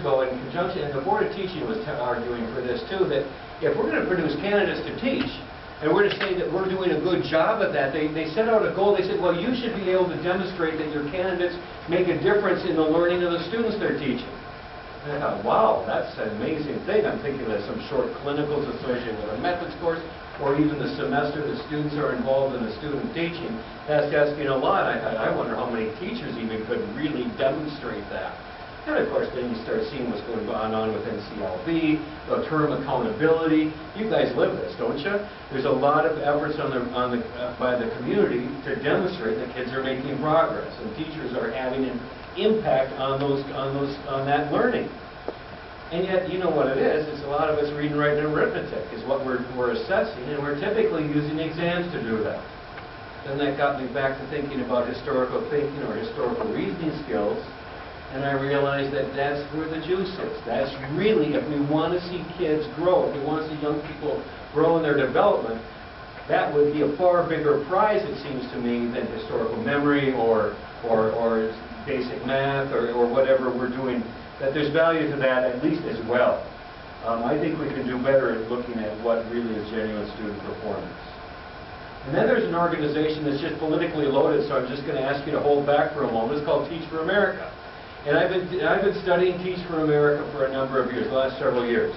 ago in conjunction, and the Board of Teaching was arguing for this too, that if we're going to produce candidates to teach, and we're to say that we're doing a good job at that, they set out a goal. They said, well, you should be able to demonstrate that your candidates make a difference in the learning of the students they're teaching. And I thought, wow, that's an amazing thing. I'm thinking of some short clinicals associated with a methods course, or even the semester that students are involved in the student teaching. That's asking a lot. I thought, I wonder how many teachers even could really demonstrate that. And of course, then you start seeing what's going on with NCLB, the term accountability. You guys live this, don't you? There's a lot of efforts by the community to demonstrate that kids are making progress, and teachers are having an impact on that learning. And yet, you know what it is? It's a lot of us reading, writing, and arithmetic is what we're assessing, and we're typically using exams to do that. Then that got me back to thinking about historical thinking or historical reasoning skills. And I realized that that's where the juice is. That's really, if we want to see kids grow, if we want to see young people grow in their development, that would be a far bigger prize, it seems to me, than historical memory or basic math or whatever we're doing. That there's value to that at least as well. I think we can do better at looking at what really is genuine student performance. And then there's an organization that's just politically loaded, so I'm just going to ask you to hold back for a moment. It's called Teach for America. And I've been studying Teach for America for a number of years, the last several years.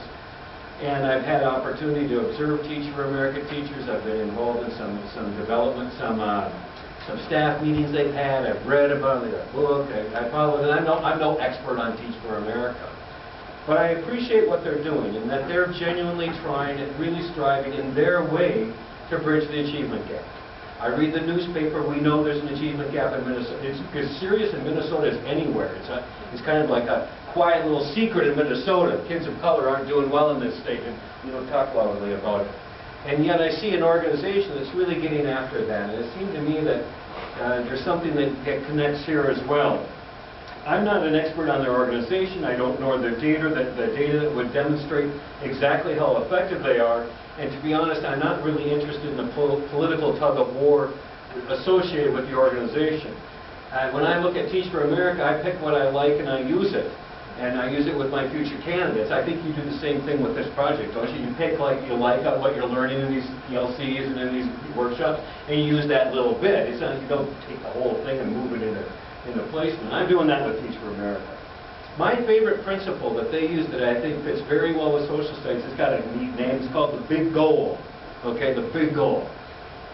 And I've had an opportunity to observe Teach for America teachers. I've been involved in some development, some staff meetings they've had. I've read about it, a book. I follow it. And I'm no expert on Teach for America. But I appreciate what they're doing and that they're genuinely trying and really striving in their way to bridge the achievement gap. I read the newspaper. We know there's an achievement gap in Minnesota. It's as serious in Minnesota as anywhere. It's kind of like a quiet little secret in Minnesota. Kids of color aren't doing well in this state, and you don't talk loudly about it. And yet I see an organization that's really getting after that. And it seemed to me that there's something that connects here as well. I'm not an expert on their organization. I don't know the data that would demonstrate exactly how effective they are. And to be honest, I'm not really interested in the political tug of war associated with the organization. When I look at Teach for America, I pick what I like and I use it. And I use it with my future candidates. I think you do the same thing with this project, don't you? You pick what you like what you're learning in these PLCs and in these workshops, and you use that little bit. It's not, you don't take the whole thing and move it into placement. I'm doing that with Teach for America. My favorite principle that they use that I think fits very well with social studies, it's got a neat name, it's called the big goal. Okay, the big goal.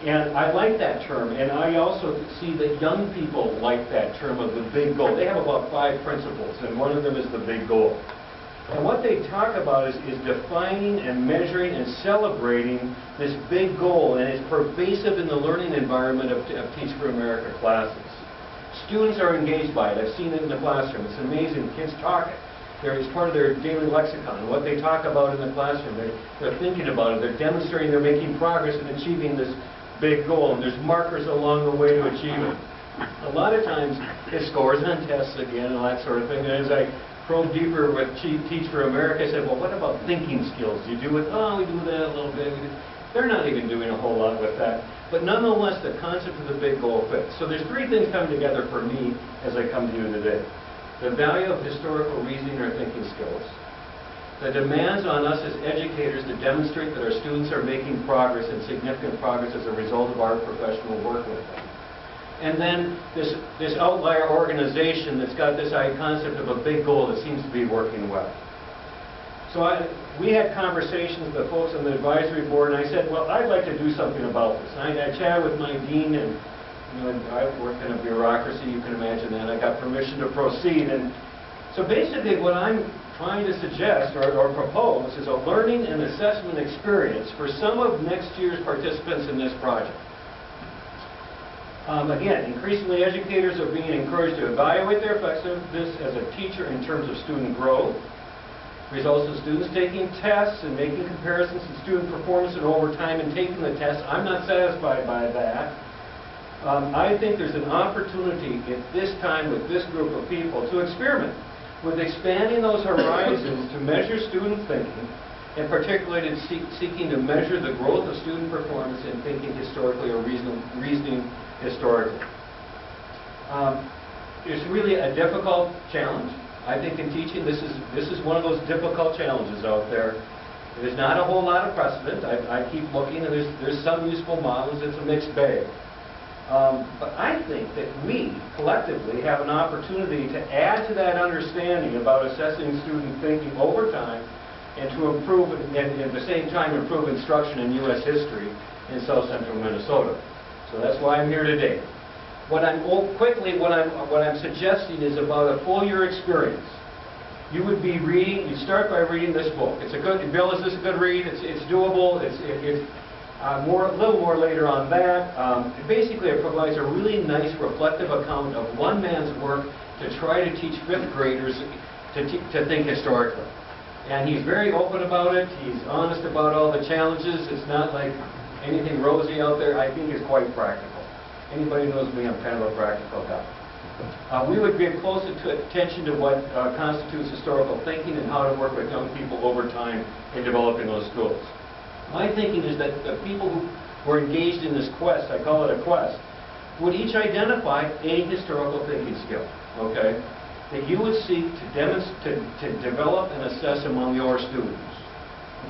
And I like that term, and I also see that young people like that term of the big goal. They have about 5 principles, and one of them is the big goal. And what they talk about is defining and measuring and celebrating this big goal, and it's pervasive in the learning environment of Teach for America classes. Students are engaged by it. I've seen it in the classroom. It's amazing. Kids talk it. It's part of their daily lexicon. What they talk about in the classroom, they're thinking about it. They're demonstrating they're making progress in achieving this big goal, and there's markers along the way to achieve it. A lot of times it scores on tests again and all that sort of thing. And as I probe deeper with Teach for America, I said, well, what about thinking skills? Do you do it? Oh, we do that a little bit. They're not even doing a whole lot with that. But nonetheless, the concept of the big goal fits. So there's 3 things coming together for me as I come to you today. The value of historical reasoning or thinking skills. The demands on us as educators to demonstrate that our students are making progress and significant progress as a result of our professional work with them. And then this outlier organization that's got this concept of a big goal that seems to be working well. So we had conversations with the folks on the advisory board, and I said, well, I'd like to do something about this. And I chatted with my dean, and I work in a bureaucracy, you can imagine that. I got permission to proceed. And so basically what I'm trying to suggest or propose is a learning and assessment experience for some of next year's participants in this project. Again, increasingly educators are being encouraged to evaluate their effectiveness as a teacher in terms of student growth, results of students taking tests and making comparisons to student performance and over time and taking the test. I'm not satisfied by that. I think there's an opportunity at this time with this group of people to experiment with expanding those horizons to measure student thinking, and particularly seeking to measure the growth of student performance in thinking historically or reasoning historically. It's really a difficult challenge. I think in teaching, this is one of those difficult challenges out there. There's not a whole lot of precedent. I keep looking, and there's some useful models. It's a mixed bag. But I think that we, collectively, have an opportunity to add to that understanding about assessing student thinking over time and to improve, and at the same time, improve instruction in U.S. history in South Central Minnesota. So that's why I'm here today. What I'm suggesting is about a full year experience. You would be reading, you start by reading this book. It's a good, Bill, is this a good read? It's doable. It's a little more later on that. Basically, it provides a really nice reflective account of one man's work to try to teach fifth graders to think historically. And he's very open about it. He's honest about all the challenges. It's not like anything rosy out there. I think it's quite practical. Anybody who knows me, I'm kind of a practical guy. We would give close attention to what constitutes historical thinking and how to work with young people over time in developing those skills. My thinking is that the people who were engaged in this quest, I call it a quest, would each identify a historical thinking skill, okay, that you would seek to develop and assess among your students.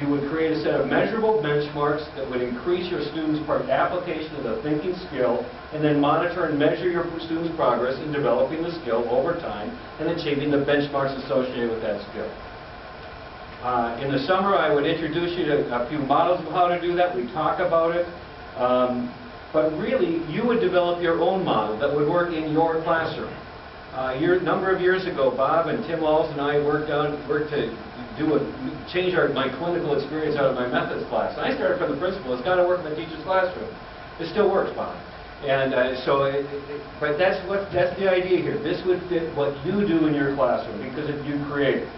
You would create a set of measurable benchmarks that would increase your students' application of the thinking skill, and then monitor and measure your students' progress in developing the skill over time and achieving the benchmarks associated with that skill. In the summer, I would introduce you to a few models of how to do that. We talk about it. But really, you would develop your own model that would work in your classroom. A number of years ago, Bob and Tim Walls and I worked to change my clinical experience out of my methods class. And I started from the principle, it's got to work in the teacher's classroom. It still works, Bob. And but that's the idea here. This would fit what you do in your classroom because you create it.